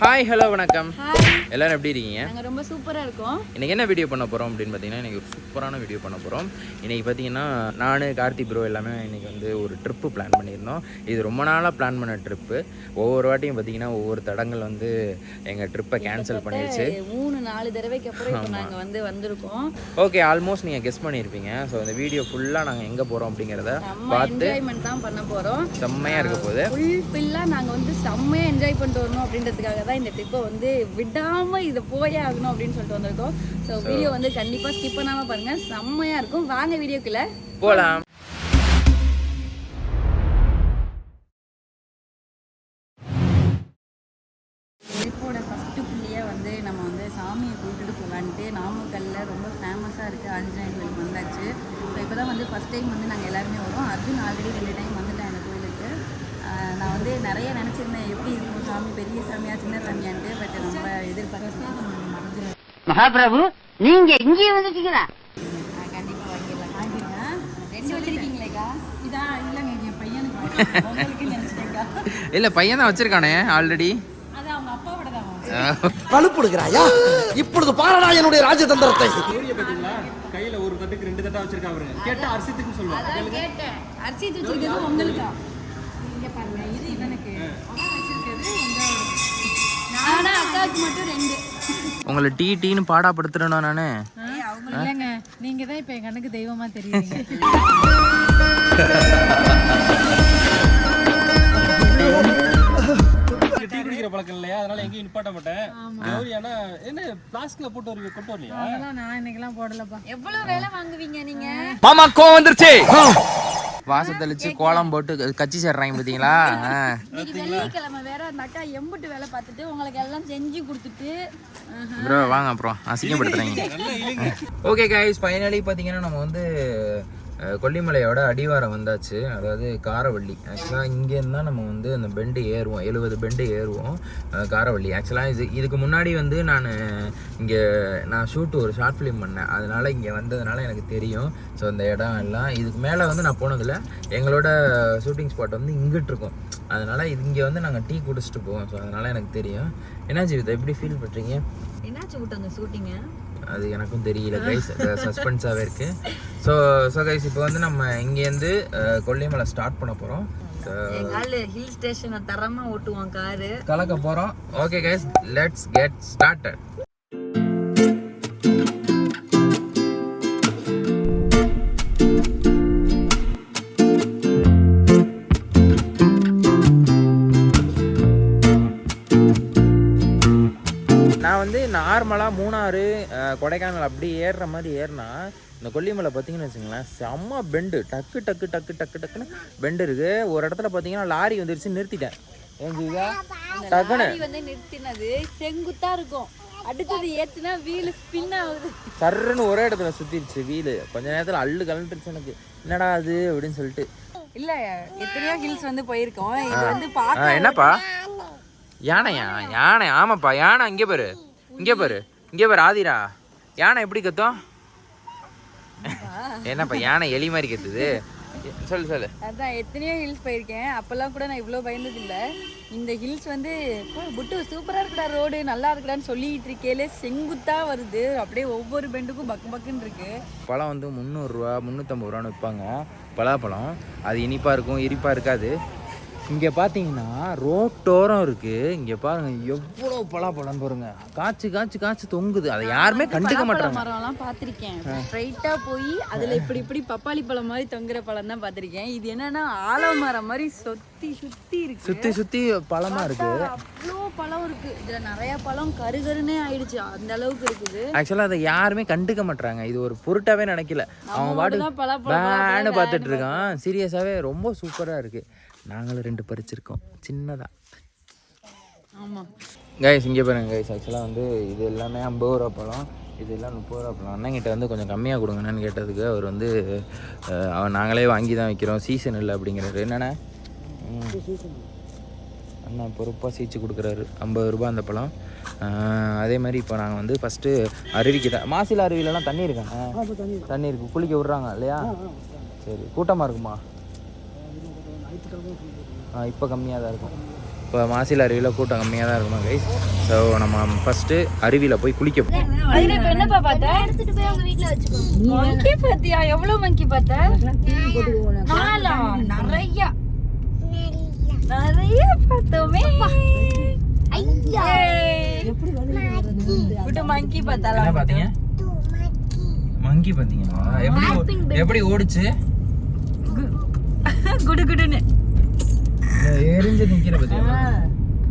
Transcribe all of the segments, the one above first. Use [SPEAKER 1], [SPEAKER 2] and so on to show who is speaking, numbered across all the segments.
[SPEAKER 1] Hi hello வணக்கம். எல்லாரும் எப்படி இருக்கீங்க?
[SPEAKER 2] நாங்கள் ரொம்ப சூப்பராக இருக்கோம்.
[SPEAKER 1] இன்றைக்கி என்ன வீடியோ பண்ண போகிறோம் அப்படின்னு பார்த்தீங்கன்னா, இன்றைக்கி ஒரு சூப்பரான வீடியோ பண்ண போகிறோம். இன்றைக்கி பார்த்தீங்கன்னா நான் கார்த்தி ப்ரோ எல்லாமே இன்றைக்கி வந்து ஒரு ட்ரிப்பு பிளான் பண்ணியிருந்தோம். இது ரொம்ப நாளாக பிளான் பண்ண ட்ரிப்பு. ஒவ்வொரு வாட்டியும் பார்த்தீங்கன்னா ஒவ்வொரு தடங்கள் வந்து எங்கள் ட்ரிப்பை கேன்சல் பண்ணிடுச்சு.
[SPEAKER 2] 3-4 தடவைக்கு அப்புறம் இப்போ நாங்கள் வந்திருக்கோம்.
[SPEAKER 1] ஓகே, ஆல்மோஸ்ட் நீங்கள் கெஸ் பண்ணியிருப்பீங்க. ஸோ இந்த வீடியோ ஃபுல்லாக நாங்கள் எங்கே போகிறோம் அப்படிங்கிறத பார்த்து
[SPEAKER 2] என்ஜாய்மெண்ட் தான் பண்ண போகிறோம்.
[SPEAKER 1] செம்மையாக இருக்க போகுது.
[SPEAKER 2] ஃபுல்லாக நாங்கள் வந்து செம்மையாக என்ஜாய் பண்ணிட்டு வரணும் அப்படின்றதுக்காக தான் இந்த ட்ரிப்பை வந்து விடாமல் இதை போயே ஆகணும் அப்படின்னு சொல்லிட்டு வந்திருக்கோம். ஸோ வீடியோ வந்து கண்டிப்பாக ஸ்கிப் பண்ணாமல் பாருங்கள், செம்மையாக இருக்கும். வாங்க வீடியோக்குள்ள
[SPEAKER 1] போகலாம்.
[SPEAKER 2] ட்ரிப்போட ஃபஸ்ட்டு புள்ளியாக வந்து நம்ம வந்து சாமியை கூப்பிட்டுட்டு போகலான்ட்டு நாமக்கல்லில் ரொம்ப ஃபேமஸாக இருக்குது ஆஞ்சநேயர் கோயிலுக்கு வந்தாச்சு. ஸோ இப்போ தான் வந்து ஃபஸ்ட் டைம் வந்து நாங்கள் எல்லாருமே வரோம். அர்ஜுன் ஆல்ரெடி 2 டைம் வந்துட்டேன் அந்த கோயிலுக்கு. நான் வந்து நிறைய நினச்சிருந்தேன் எப்படி இருக்கும் சாமி, பெரிய சாமியா சின்ன சாமியான்ட்டு. பட் ரொம்ப எதிர்பார்த்து
[SPEAKER 3] மகாபிரபு நீங்க இங்கே வந்துட்டீங்களா?
[SPEAKER 2] கண்டிப்பாக வாங்கிடலாம். 2 வச்சிருக்கீங்களேக்கா? இதான் இல்லைங்க, என் பையனுக்கு உங்களுக்கு நினச்சிட்டேக்கா.
[SPEAKER 1] இல்லை, பையன் தான் வச்சுருக்கானே ஆல்ரெடி.
[SPEAKER 2] அது அவங்க அப்பாவோட தான்.
[SPEAKER 4] பழுப்புடுகிறாயா? இப்பொழுது பாரடா என்னுடைய ராஜதந்திரத்தை.
[SPEAKER 5] கையில ஒரு தட்டுக்கு 2 தட்டா வச்சிருக்காரு. கேட்டா அரிசித்துக்கு சொல்லுவாங்க.
[SPEAKER 2] அதான் கேட்டேன். அரிசி வச்சிருக்கிறது உங்களுக்கு. இங்க பாருங்க, இது இவனுக்கு. அவன் வச்சிருக்கிறது நானா அக்காவுக்கு மட்டும் 2.
[SPEAKER 1] உங்களை டீன்னு பாடாப்படுத்துறேனா நானு?
[SPEAKER 2] அவங்க இல்லைங்க, நீங்க தான் இப்ப என் கண்ணுக்கு தெய்வமா தெரியுங்க.
[SPEAKER 5] டீ குடிக்கிற பழக்கம் இல்லையா, அதனால எங்கேயும் நிப்பாட்ட மாட்டேன். ஆனா என்ன பிளாஸ்க்ல போட்டு வருவீங்க, கொண்டு வரலையா?
[SPEAKER 2] அதெல்லாம் நான் இன்னைக்கெல்லாம் போடலப்பா. எவ்வளவு வேலை வாங்குவீங்க நீங்க?
[SPEAKER 1] மாமா கோவம் வந்துருச்சு. வாசல் தெளிச்சு கோலம் போட்டு கச்சி சேர்றாங்க பாத்தீங்களா?
[SPEAKER 2] இன்னைக்கு வெள்ளிக்கிழமை வேற, அந்த அக்கா எம்புட்டு வேலை பார்த்துட்டு உங்களுக்கு எல்லாம் செஞ்சு கொடுத்துட்டு
[SPEAKER 1] ப்ரோ வாங்க, அப்புறம் அசிங்கப்படுத்துறாங்க. ஓகே கைஸ், ஃபைனலி பார்த்தீங்கன்னா நம்ம வந்து கொல்லிமலையோட அடிவாரம் வந்தாச்சு. அதாவது காரவள்ளி. ஆக்சுவலாக இங்கேருந்து தான் நம்ம வந்து அந்த பெண்டு ஏறுவோம், 70 பெண்டு ஏறுவோம் காரவள்ளி. ஆக்சுவலாக இதுக்கு முன்னாடி வந்து நான் ஒரு ஷார்ட் ஃபிலிம் பண்ணேன். அதனால் இங்கே வந்ததுனால எனக்கு தெரியும். ஸோ இந்த இடம் எல்லாம் இதுக்கு மேலே வந்து நான் போனதில்லை. எங்களோட ஷூட்டிங் ஸ்பாட் வந்து இங்கிட்டு இருக்கும். அதனால் இங்கே வந்து நாங்கள் டீ குடிச்சிட்டு போவோம். ஸோ அதனால் எனக்கு தெரியும். என்ன ஜீவிதா, எப்படி ஃபீல் பண்ணுறீங்க?
[SPEAKER 2] என்னாச்சு விட்டாங்க ஷூட்டிங்க?
[SPEAKER 1] அது எனக்கும் தெரியல கைஸ், சஸ்பென்ஸாகவே இருக்குது. ஸோ கைஸ், இப்போ வந்து நம்ம இங்கேருந்து கொல்லிமலை ஸ்டார்ட் பண்ண போகிறோம்.
[SPEAKER 2] ஹில் ஸ்டேஷனை தரமா ஓட்டுவோம், காரு
[SPEAKER 1] கலக்க போகிறோம். Okay guys, let's get started. நான் வந்து நார்மலாக மூணாறு கொடைக்கானல் அப்படி ஏறுற மாதிரி ஏறினா, இந்த கொல்லிமலை பார்த்தீங்கன்னு வச்சுங்களேன், செம்ம பெண்டு. டக்கு டக்கு டக்கு டக்கு டக்குன்னு பெண்டு இருக்குது. ஒரு இடத்துல பார்த்தீங்கன்னா லாரி வந்துருச்சு, நிறுத்திட்டேன். டக்குன்னு
[SPEAKER 2] வந்து நிறுத்தினது செங்குத்தா இருக்கும், அடுத்தது ஏத்துனா வீல் ஸ்பின் ஆகுது.
[SPEAKER 1] சர்ன்னு ஒரே இடத்துல சுற்றிடுச்சு வீல். கொஞ்ச நேரத்தில் அள்ளு கலந்துருச்சு எனக்கு. என்னடா அது அப்படின்னு சொல்லிட்டு.
[SPEAKER 2] இல்ல, எத்தனையோ ஹில்ஸ் வந்து போயிருக்கோம். இது வந்து பார்க்க
[SPEAKER 1] என்னப்பா யானையா? யானை? ஆமாப்பா, யானை. இங்கே பாரு, இங்கே பாரு, இங்கே பாரு ஆதிரா. யானை எப்படி கத்தும்? என்னப்பா யானை எலி மாதிரி கத்துது? சொல்லு.
[SPEAKER 2] அதான் எத்தனையோ ஹில்ஸ் போயிருக்கேன். அப்பெல்லாம் கூட நான் இவ்வளோ பயந்தது இல்லை. இந்த ஹில்ஸ் வந்து புட்டு சூப்பராக இருக்குடா, ரோடு நல்லா இருக்குடான்னு சொல்லிட்டு இருக்கேலே செங்குத்தா வருது. அப்படியே ஒவ்வொரு பெண்டுக்கும் பக்குன்னு இருக்கு.
[SPEAKER 1] பழம் வந்து 300 ரூபா 350 ரூபான்னு விற்பாங்க. பலாப்பழம் அது இனிப்பாக இருக்கும், இனிப்பாக இருக்காது. இங்கே பார்த்தீங்கன்னா ரோட்டோரம் இருக்குது. இங்கே பாருங்கள் எவ்வளோ பலாப்பழம் பாருங்க, காய்ச்சி தொங்குது. அதை யாருமே கண்டுக்க மாட்டாங்க.
[SPEAKER 2] மரம்லாம் பார்த்துருக்கேன். ஸ்ட்ரைட்டாக போய் அதில் இப்படி பப்பாளி பழம் மாதிரி தொங்குற பழம் தான் பார்த்துருக்கேன். இது என்னன்னா ஆலமரம் மாதிரி சுற்றி இருக்கு,
[SPEAKER 1] சுற்றி பழமாக இருக்குது.
[SPEAKER 2] அவ்வளோ பழம் இருக்குது. இதில் நிறைய பழம் கருகருன்னே ஆயிடுச்சு, அந்த அளவுக்கு இருக்குது.
[SPEAKER 1] ஆக்சுவலாக அதை யாருமே கண்டுக்க மாட்டாங்க. இது ஒரு பொருட்டாவே நினைக்கல. அவன் பாட்டு பார்த்துட்டு இருக்கான். சீரியஸாகவே ரொம்ப சூப்பராக இருக்குது. நாங்களும் 2 பறிச்சிருக்கோம் சின்னதாக.
[SPEAKER 2] ஆமாம்
[SPEAKER 1] கைஸ், இங்கே பாருங்க கைஸ். ஆக்சுவலாக வந்து இது எல்லாமே 50 ரூபா பழம், இது எல்லாம் 30 ரூபா பழம். அண்ணங்கிட்ட வந்து கொஞ்சம் கம்மியாக கொடுங்கண்ணான்னு கேட்டதுக்கு அவர் வந்து நாங்களே வாங்கி தான் வைக்கிறோம், சீசன் இல்லை அப்படிங்கிறாரு. என்னண்ணா அண்ணா பொறுப்பாக சீச்சு கொடுக்குறாரு. 50 ரூபா அந்த பழம். அதே மாதிரி இப்போ நாங்கள் வந்து ஃபஸ்ட்டு அருவிக்கு தான். மாசில அருவியிலலாம் தண்ணி இருக்காங்க, தண்ணி இருக்குது, குளிக்க விட்றாங்க இல்லையா? சரி, கூட்டமாக இருக்குமா? இப்போ கம்மியாக தான் இருக்கும். இப்போ மாசில அருவியில் கூட்டம் கம்மியாக தான் இருக்குமா கைஸ். ஸோ நம்ம ஃபஸ்ட்டு அருவியில் போய் குளிக்க
[SPEAKER 2] என்னப்பா பார்த்தா மங்கி பாத்தியா? எவ்வளவு மங்கி பார்த்தா? நிறைய பார்த்தோமே. மங்கி பார்த்தாலும்
[SPEAKER 1] என்ன பார்த்தீங்க? மங்கி பார்த்தீங்களா? எப்படி ஓடுச்சு?
[SPEAKER 2] குடுகுடுன்னு
[SPEAKER 1] எரிஞ்சு நிற்கிற பார்த்தீங்களா?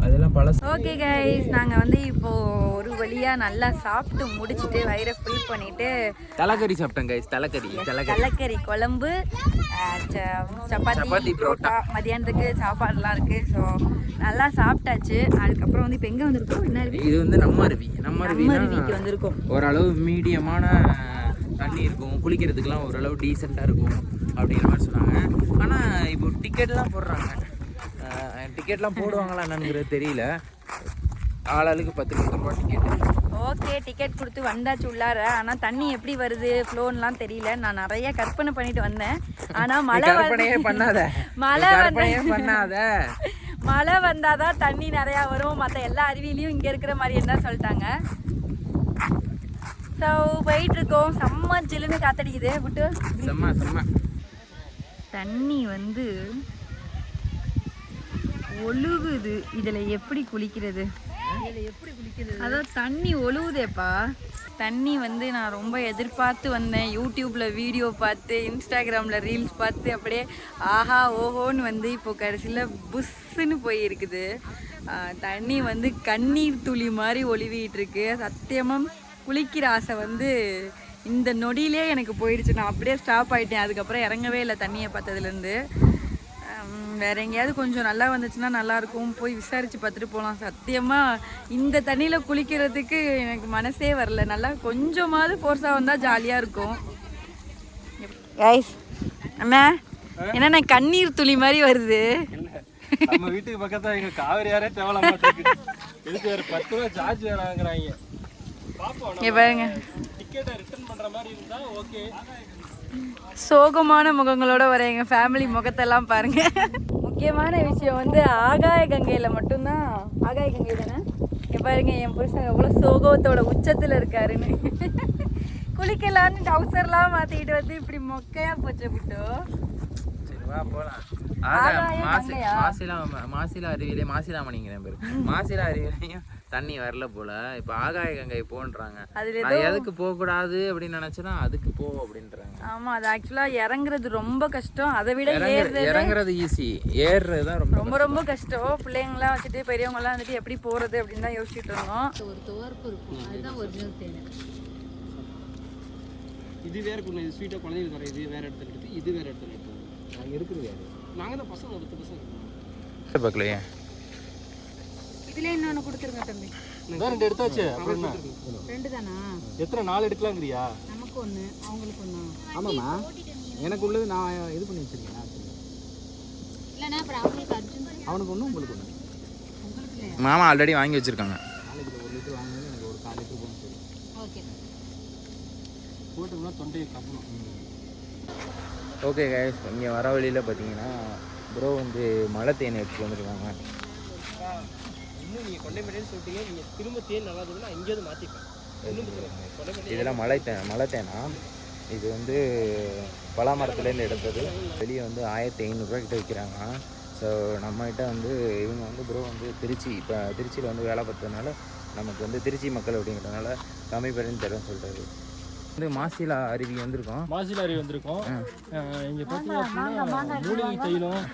[SPEAKER 1] அதெல்லாம் பழசு.
[SPEAKER 2] ஓகே கைஸ், நாங்கள் வந்து இப்போ ஒரு வழியாக நல்லா சாப்பிட்டு முடிச்சுட்டு வயிறை ஃபில் பண்ணிட்டு
[SPEAKER 1] தலைக்கறி சாப்பிட்டேன் கைஸ்.
[SPEAKER 2] தலைக்கறி குழம்பு, சப்பாத்தி, புரோட்டா, மதியானத்துக்கு சாப்பாடுலாம் இருக்குது. ஸோ நல்லா சாப்பிட்டாச்சு. அதுக்கப்புறம் வந்து இப்போ எங்கே வந்திருக்கோம்? என்ன அருவி?
[SPEAKER 1] இது வந்து நம்ம
[SPEAKER 2] அருவிக்கு வந்திருக்கோம்.
[SPEAKER 1] ஓரளவு மீடியமான தண்ணி இருக்கும், குளிக்கிறதுக்கெலாம் ஓரளவு டீசெண்டாக இருக்கும் அப்படிங்கிற மாதிரி சொன்னாங்க. ஆனால் இப்போ டிக்கெட்லாம் போடுறாங்க. டிக்கெட்லாம் போடுவாங்களா என்னங்கிறது தெரியல. ஆளாளுக்கு 10 ரூபா டிக்கெட்.
[SPEAKER 2] ஓகே, டிக்கெட் கொடுத்து வந்தாச்சு உள்ளார. ஆனால் தண்ணி எப்படி வருது ஃப்ளோன்லாம் தெரியல. நான் நிறைய கற்பனை பண்ணிட்டு வந்தேன். ஆனால் மழை வந்தாதான் தண்ணி நிறையா வரும். மற்ற எல்லா அருவிலையும் இங்கே இருக்கிற மாதிரி என்ன சொல்லிட்டாங்க. ஸோ போயிட்டு இருக்கோம். செம்ம ஜில்லுன்னு காத்தடிக்குது. விட்டு
[SPEAKER 1] செம்ம
[SPEAKER 2] தண்ணி வந்து ஒழுகுது. இதில் எப்படி குளிக்கிறது? அதான் தண்ணி ஒழுகுதேப்பா. தண்ணி வந்து நான் ரொம்ப எதிர்பார்த்து வந்தேன். யூடியூப்பில் வீடியோ பார்த்து, இன்ஸ்டாகிராமில் ரீல்ஸ் பார்த்து அப்படியே ஆஹா ஓஹோன்னு வந்து இப்போ கடைசியில் புஷ்ஷுன்னு போயிருக்குது. தண்ணி வந்து கண்ணீர் துளி மாதிரி ஒழுவிட்டு இருக்கு. சத்தியமாக குளிக்கிற ஆசை வந்து இந்த நொடியிலே எனக்கு போயிடுச்சு. நான் அப்படியே ஸ்டாப் ஆகிட்டேன். அதுக்கப்புறம் இறங்கவே இல்லை தண்ணியை பார்த்ததுலேருந்து. வேறு எங்கேயாவது கொஞ்சம் நல்லா வந்துச்சுன்னா நல்லாயிருக்கும். போய் விசாரித்து பார்த்துட்டு போகலாம். சத்தியமாக இந்த தண்ணியில் குளிக்கிறதுக்கு எனக்கு மனசே வரல. நல்லா கொஞ்சமாவது ஃபோர்ஸாக வந்தால் ஜாலியாக இருக்கும். கைஸ் அண்ணா என்னண்ணா கண்ணீர் துளி மாதிரி வருது.
[SPEAKER 5] நம்ம வீட்டுக்கு பக்கத்தில் எங்கள் காவேரி யாரே தேவலாம் இதுக்கு வேறு 10 ரூபா சார்ஜ் வேறாங்கிறாங்க. பார்ப்போம்
[SPEAKER 2] பாருங்க.
[SPEAKER 5] டிக்கெட்டை ரிட்டர்ன் பண்ணுற மாதிரி இருந்தால் ஓகே.
[SPEAKER 2] சோகமான முகங்களோட வர எங்கள் ஃபேமிலி முகத்தெல்லாம் பாருங்க. முக்கியமான விஷயம் வந்து ஆகாய கங்கையில் மட்டும்தான். ஆகாய கங்கை தானே? இங்கே பாருங்க என் புருஷன் எவ்வளோ சோகத்தோட உச்சத்தில் இருக்காருன்னு. குளிக்கலான்னு டவுசர்லாம் மாற்றிக்கிட்டு வந்து இப்படி மொக்கையாக போச்சு விட்டோ.
[SPEAKER 1] சரி வா போகலாம். மாசிலா அருவியிலே மாசிலாமணிங்கிற பேர். மாசிலா அருவியிலையும் தண்ணி வரல போல. இப்போ ஆகாய கங்கை போன்றாங்க. அது எதுக்கு போகக்கூடாது அப்படின்னு நினைச்சேன்னா அதுக்கு போ அப்படின்றாங்க.
[SPEAKER 2] ஆமா, அது ஆக்சுவலா இறங்குறது ரொம்ப கஷ்டம். அதை விட
[SPEAKER 1] இறங்குறது ஈஸி, ஏறுறது தான் ரொம்ப
[SPEAKER 2] ரொம்ப கஷ்டம். பிள்ளைங்களாம் வச்சுட்டு பெரியவங்கலாம் வந்துட்டு எப்படி போறது அப்படின்னு தான் யோசிச்சுட்டு இருந்தோம். ஒரு துவர்ப்பு இருக்கும், அதுதான் ஒரிஜினல் தேன்.
[SPEAKER 5] இது வேற கொஞ்சம் ஸ்வீட்டாக குழந்தைங்களுக்கு வர. இது வேற இடத்துல எடுத்து, இது வேற இடத்துல எடுத்து. நாங்கள் இருக்குது வேறு. நாங்கள் தான் பசங்க 10 பசங்க
[SPEAKER 1] பார்க்கலையே.
[SPEAKER 2] இதுல இன்னொன்று கொடுத்துருங்க தம்பி.
[SPEAKER 5] இதான் 2 எடுத்தாச்சு. அப்புறம் என்ன
[SPEAKER 2] 2 தானா?
[SPEAKER 5] எத்தனை 4 எடுக்கலாங்கிறியா?
[SPEAKER 2] நமக்கு 1 அவங்களுக்கு 1.
[SPEAKER 5] ஆமாம்மா, எனக்கு உள்ளது நான் இது பண்ணி வச்சிருக்கேன்.
[SPEAKER 2] இல்லைன்னா அப்புறம் அவங்களுக்கு அர்ஜுன்
[SPEAKER 5] அவனுக்கு 1 உங்களுக்கு 1.
[SPEAKER 1] மாமா ஆல்ரெடி வாங்கி வச்சிருக்காங்க.
[SPEAKER 5] நாளைக்கு 1 லிட்டர் வாங்கினது எனக்கு ஒரு 4 லிட்டர் போகணும். சரி
[SPEAKER 2] ஓகே,
[SPEAKER 5] போட்டுக்கணும். தொண்டையை கப்பணும்.
[SPEAKER 1] ஓகே கைஸ், இங்கே வர வழியில் பார்த்தீங்கன்னா ப்ரோ வந்து மழை தேன் எடுத்துகிட்டு வந்துருக்காங்க.
[SPEAKER 5] இன்னும் நீங்கள் கொண்டைமேடுன்னு சொல்லிட்டீங்க. நீங்கள் திரும்ப தேன் நல்லா இருக்குன்னா எங்கேயாவது மாற்றிப்பேன்.
[SPEAKER 1] இதெல்லாம் மழை தேனா. இது வந்து பலா மரத்துலேருந்து எடுத்தது. வெளியே வந்து 1500 கிட்ட விற்கிறாங்க. ஸோ நம்மகிட்ட வந்து இவங்க வந்து ப்ரோ வந்து திருச்சி, இப்போ திருச்சியில் வந்து வேலை பார்த்ததுனால நமக்கு வந்து திருச்சி மக்கள் அப்படிங்கிறதுனால கம்மி பண்ணி தரேன்னு சொல்கிறாரு. வந்து மாசிலா அருவி வந்திருக்கோம்.
[SPEAKER 5] மாசிலா அருவி வந்திருக்கோம். இங்கே பார்த்தீங்க அப்படின்னா மூலிகை தைலம்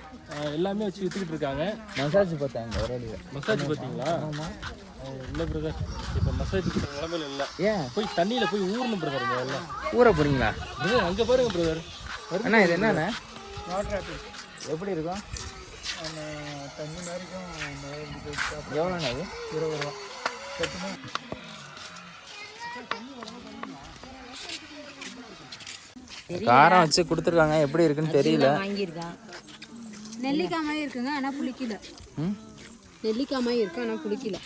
[SPEAKER 5] எல்லாமே வச்சு விற்றுக்கிட்டு இருக்காங்க.
[SPEAKER 1] மசாஜ் பார்த்தாங்க ஒரு வழியில்.
[SPEAKER 5] மசாஜ் பார்த்தீங்களா? ஆமாம். இல்லை பிரதர், இப்போ மசாஜ் கொடுக்குற நிலமையில இல்லை.
[SPEAKER 1] ஏன்
[SPEAKER 5] போய் தண்ணியில் போய் ஊறணும் பிரதர். எல்லாம்
[SPEAKER 1] ஊற போகிறீங்களா?
[SPEAKER 5] பிரதர் அங்கே பாருங்க பிரதர்.
[SPEAKER 1] அண்ணா இது என்னண்ணே?
[SPEAKER 5] வாட்டர் ஆப்பிள்
[SPEAKER 1] எப்படி இருக்கும்?
[SPEAKER 5] தண்ணி மாதிரிக்கும்.
[SPEAKER 1] எவ்வளோண்ணா அது?
[SPEAKER 5] 20 ரூபா.
[SPEAKER 1] காரம் வச்சு கொடுத்துருக்காங்க. எப்படி இருக்குன்னு தெரியல.
[SPEAKER 2] வாங்கியிருக்கான். நெல்லிக்காய் மாதிரி இருக்குங்க, ஆனால் புளிக்கல. நெல்லிக்காய் மாதிரி இருக்கு, ஆனால் புளிக்கல.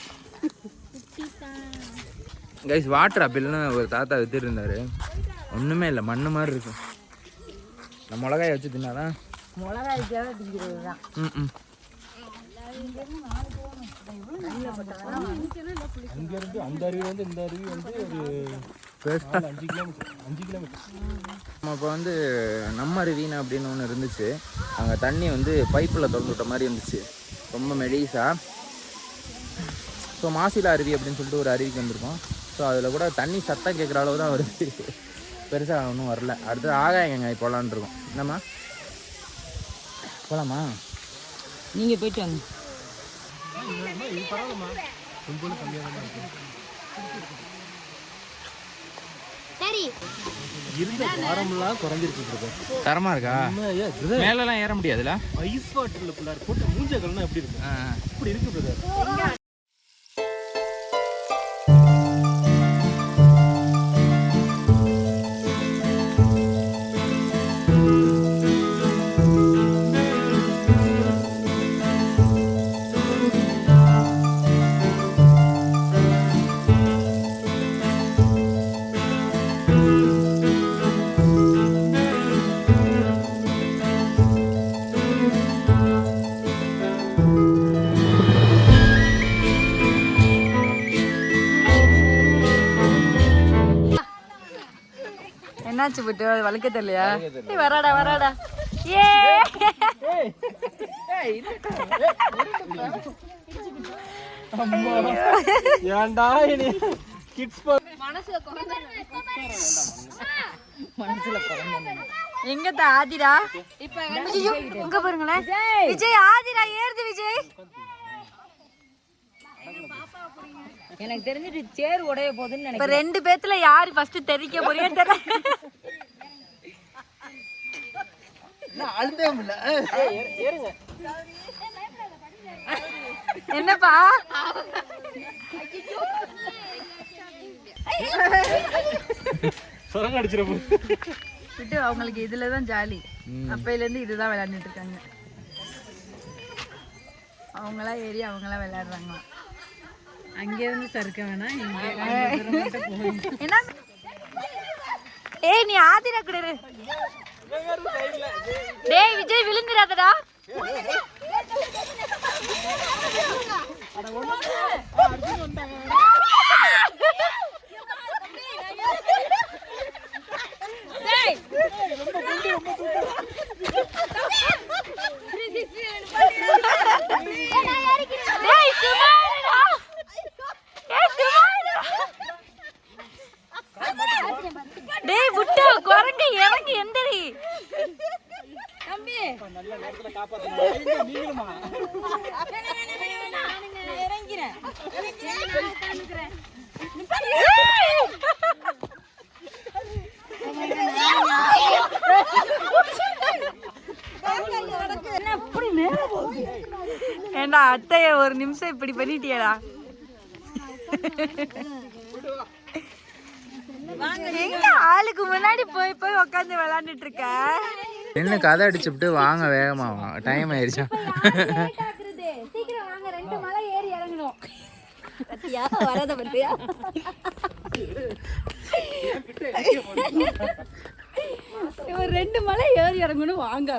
[SPEAKER 1] கைஸ் வாட்டர் ஆப்பிள்னு ஒரு தாத்தா வித்துட்டு இருந்தாரு. ஒன்றுமே இல்லை, மண்ணு மாதிரி இருக்கும். நம்ம மிளகாயை வச்சு தின்னாதான்.
[SPEAKER 2] மிளகாய்க்காக திங்கிறது தான்.
[SPEAKER 5] அங்கேருந்து அந்த அருவி வந்து இந்த அருவி வந்து ஒரு 5 கிலோமீட்டர்.
[SPEAKER 1] நம்ம இப்போ வந்து நம்ம அருவின்னு அப்படின்னு ஒன்று இருந்துச்சு. அங்கே தண்ணி வந்து பைப்பில் திறந்து விட்ட மாதிரி இருந்துச்சு, ரொம்ப மெலிசா. ஸோ மாசிலா அருவி அப்படின்னு சொல்லிட்டு ஒரு அருவிக்கு வந்திருக்கோம். ஸோ அதில் கூட தண்ணி சத்தம் கேட்குற அளவு தான் வருது, பெருசாக ஒன்றும் வரல. அடுத்து ஆகாயங்க போகலான் இருக்கோம். என்னம்மா போகலாமா?
[SPEAKER 2] நீங்கள் போயிட்டு வாங்க.
[SPEAKER 5] இது பரவாயில்லம்மா, கொஞ்சம் கம்மியாக தான் இருக்கு. இருந்த வாரம்லாம் குறைஞ்சிருக்கு.
[SPEAKER 1] தரமா இருக்கா? மேலெல்லாம் ஏற முடியாதுல்ல?
[SPEAKER 5] ஐஸ் வாட்டர்ல பிள்ளார் போட்டு மூஞ்ச கலனா எப்படி இருக்கும்? இப்படி இருக்கு பிரதர்.
[SPEAKER 2] என்னாச்சு போட்டு வழுக்க தெரியலையா? வராடா வராடா. ஏ
[SPEAKER 5] ஏன்டா இனி கிட்ஸ்
[SPEAKER 2] மனசுல எங்க ஆதிரா இப்ப இங்க பாருங்களேன். விஜய் ஆதிரா ஏறுது. விஜய் எனக்கு தெரிஞ்சிட்டு சேர் உடைய போகுதுன்னு நினைக்கிறேன். இப்ப 2 பேத்துல யாரு ஃபர்ஸ்ட் தெரிக்க போறீங்க தெரியல. என்னப்பா
[SPEAKER 5] சொரங்க அடிச்சிரப்போ
[SPEAKER 2] விட்டு அவங்களுக்கு இதுலதான் ஜாலி. அப்பையில இருந்து இதுதான் விளையாண்டுட்டு இருக்காங்க. அவங்களா ஏறி அவங்களா விளையாடுறாங்களா. அங்கே இருந்து சறுக்க வேணாம். என்ன ஏய் நீ ஆதிரா கூட இரு. டேய் விஜய் விழுந்துறாதடா. டேய் புட்டு குரங்க இறங்கி எந்திரி தம்பி. நல்ல நேரத்துல காப்பாத்துங்க நீங்களுமா. நான் இறங்கிறேன். ஏண்டா அத்தைய ஒரு நிமிஷம் இப்படி பண்ணிட்டியடா. எங்க ஆளுக்கு முன்னாடி போய் போய் உட்காந்து விளையாண்டுட்டு இருக்க.
[SPEAKER 1] என்ன கதை அடிச்சுட்டு வாங்க வேகமா, டைம் ஆயிடுச்சா?
[SPEAKER 2] சீக்கிரம் வாங்க, 2 மலை ஏறி இறங்கணும். பத்தியா வரத பத்தியா? ஒரு 2 மலை ஏறி இறங்கணும் வாங்க.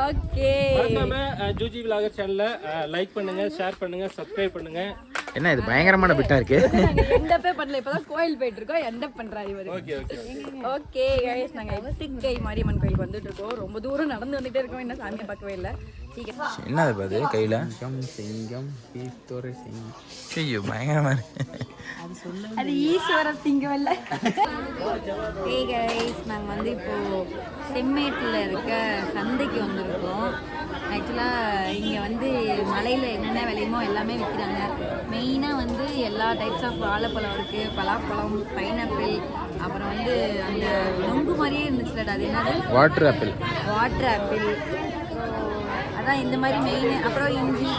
[SPEAKER 2] ஓகே,
[SPEAKER 5] மறக்காம ஜூஜி விலாகர் சேனலை லைக் பண்ணுங்க, ஷேர் பண்ணுங்க, சப்ஸ்கிரைப் பண்ணுங்க.
[SPEAKER 1] என்ன இது பயங்கரமான பிட்டா இருக்கு.
[SPEAKER 2] நாங்க எண்டப்பே பண்ணல, இப்பதான் கோயில் போயிட்டு இருக்கோம். எண்டப் பண்றாரு இவரு. ஓகே गाइस, நாங்க எத்திக்கை மாரியம்மன் கோயிலுக்கு வந்துட்டு இருக்கோம். ரொம்ப தூரம் நடந்து வந்துட்டே இருக்கோம், இன்னும் சாமியை பார்க்கவே இல்லை.
[SPEAKER 1] என்னது பாது கையில சிங்கம் ஈஸ்வர சிங்கம். ஐயோ பயங்கரமா இருக்கு.
[SPEAKER 2] அது ஈஸ்வர சிங்கம் இல்ல. ஹே गाइस, நாங்க வந்து இப்போ செம்மேட்ல இருக்க சந்தைக்கு வந்திருக்கோம். ஆக்சுவலாக இங்கே வந்து மலையில் என்னென்ன விளையுமோ எல்லாமே விற்கிறாங்க. மெயினாக வந்து எல்லா டைப்ஸ் ஆஃப் வாழைப்பழம் இருக்குது, பலாப்பழம், பைனாப்பிள், அப்புறம் வந்து அந்த நொங்கு மாதிரியே இருந்துச்சுலடா, அது என்னது,
[SPEAKER 1] வாட்டர் ஆப்பிள்.
[SPEAKER 2] வாட்டர் ஆப்பிள், அதான் இந்த மாதிரி மெயின். அப்புறம் இஞ்சி,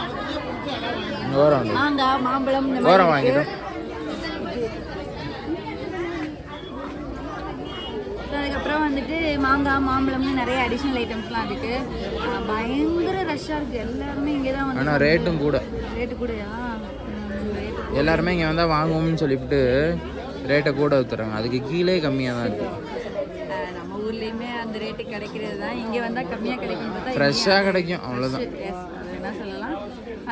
[SPEAKER 2] மாங்காய், மாம்பழம், இந்த மாதிரி வாங்கிட்டோம். அதுக்கப்புறம் வந்துட்டு மாங்காய், மாம்பழம்னு நிறைய அடிஷ்னல் ஐட்டம்ஸ்லாம் இருக்குது. பயங்கர ரஷ்ஷாக இருக்குது. எல்லாருமே இங்கே தான் வந்து.
[SPEAKER 1] ஆனால் ரேட்டும் கூட.
[SPEAKER 2] ரேட்டு கூடயா?
[SPEAKER 1] எல்லாருமே இங்கே வந்தால் வாங்குவோம்னு சொல்லிவிட்டு ரேட்டை கூட ஊற்றுறாங்க. அதுக்கு கீழே கம்மியாக தான் இருக்குது.
[SPEAKER 2] நம்ம ஊர்லேயுமே அந்த ரேட்டு கிடைக்கிறது தான். இங்கே வந்தால் கம்மியாக கிடைக்கும். பார்த்தா
[SPEAKER 1] ஃப்ரெஷ்ஷாக கிடைக்கும், அவ்வளோதான்.
[SPEAKER 2] தான் சொல்லலாம்.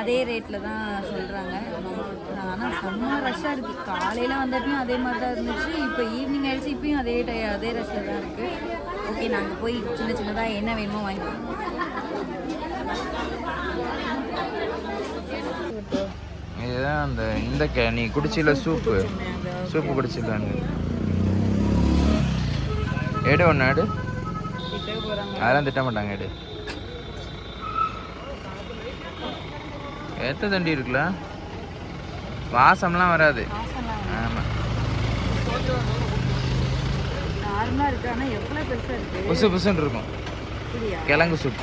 [SPEAKER 2] அதே ரேட்டில் தான் சொல்கிறாங்க. ஆனால் செம்ம ரஷ்ஷாக இருக்குது. காலையில் வந்தப்பையும் அதே மாதிரி தான் இருந்துச்சு. இப்போ ஈவினிங் ஆகிடுச்சு, இப்பயும் அதே ரஷ்ஷில் தான் இருக்குது. ஓகே, நாங்கள் போய் சின்ன சின்னதாக என்ன வேணுமோ வாங்கிப்போம்.
[SPEAKER 1] இதுதான் அந்த நீ குடிச்சில சூப்பு குடிச்சில எடு ஒன்று எடு. அதெல்லாம் திட்ட மாட்டாங்க. எடு. எத்த தண்டி இருக்குல்ல, வாசம்லாம் வராது. ஆமாம்,
[SPEAKER 2] நார்மலாக இருக்குது. ஆனால் எவ்வளோ பெருசாக இருக்குது,
[SPEAKER 1] புசு புசுன்னு இருக்கும். கிழங்கு சூப்.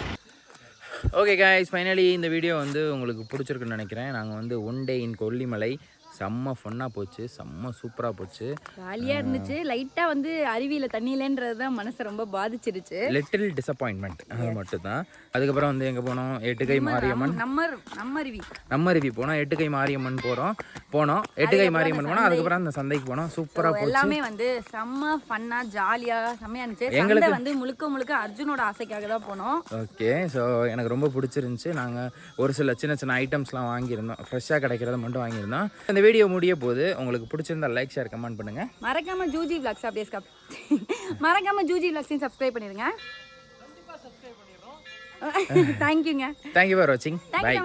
[SPEAKER 1] ஓகே காய்ஸ், ஃபைனலி இந்த வீடியோ வந்து உங்களுக்கு பிடிச்சிருக்குன்னு நினைக்கிறேன். நாங்கள் வந்து ஒன் டே இன் கொல்லிமலை செம்ம ஃபன்னாக போச்சு, செம்ம சூப்பராக போச்சு,
[SPEAKER 2] ஜாலியாக இருந்துச்சு. லைட்டாக வந்து அருவியில் தண்ணி இல்லைன்றது தான் மனசை ரொம்ப பாதிச்சிருச்சு.
[SPEAKER 1] லிட்டில் டிசப்பாயின்மெண்ட், அது மட்டும்தான். அதுக்கப்புறம் வந்து எங்கே போனோம், எட்டுக்கை மாரியம்மன். நம்ம அருவி போனோம். எட்டுக்கை மாரியம்மன் போனோம். எட்டுக்கை மாரியம்மன் போனோம். அதுக்கப்புறம் அந்த சந்தைக்கு போனோம். சூப்பராக போச்சு.
[SPEAKER 2] எல்லாமே வந்து செம்ம ஃபன்னாக ஜாலியாக செம்மையாக இருந்துச்சு. எங்களுக்கு வந்து முழுக்க அர்ஜுனோட ஆசைக்காக தான் போனோம்.
[SPEAKER 1] ஓகே, ஸோ எனக்கு ரொம்ப பிடிச்சிருந்துச்சு. நாங்கள் ஒரு சில சின்ன ஐட்டம்ஸ்லாம் வாங்கியிருந்தோம், ஃப்ரெஷ்ஷாக கிடைக்கிறத மட்டும் வாங்கியிருந்தோம். இந்த வீடியோ முடிய போது உங்களுக்கு பிடிச்சிருந்தா லைக், ஷேர், கமெண்ட் பண்ணுங்க.
[SPEAKER 2] மறக்காம ஜூஜி விளாக்ஸ் சப்ஸ்கிரைப் பண்ணிடுங்க. தேங்க்யூங்க.
[SPEAKER 1] தேங்க்யூ ஃபார் வாட்சிங். பை.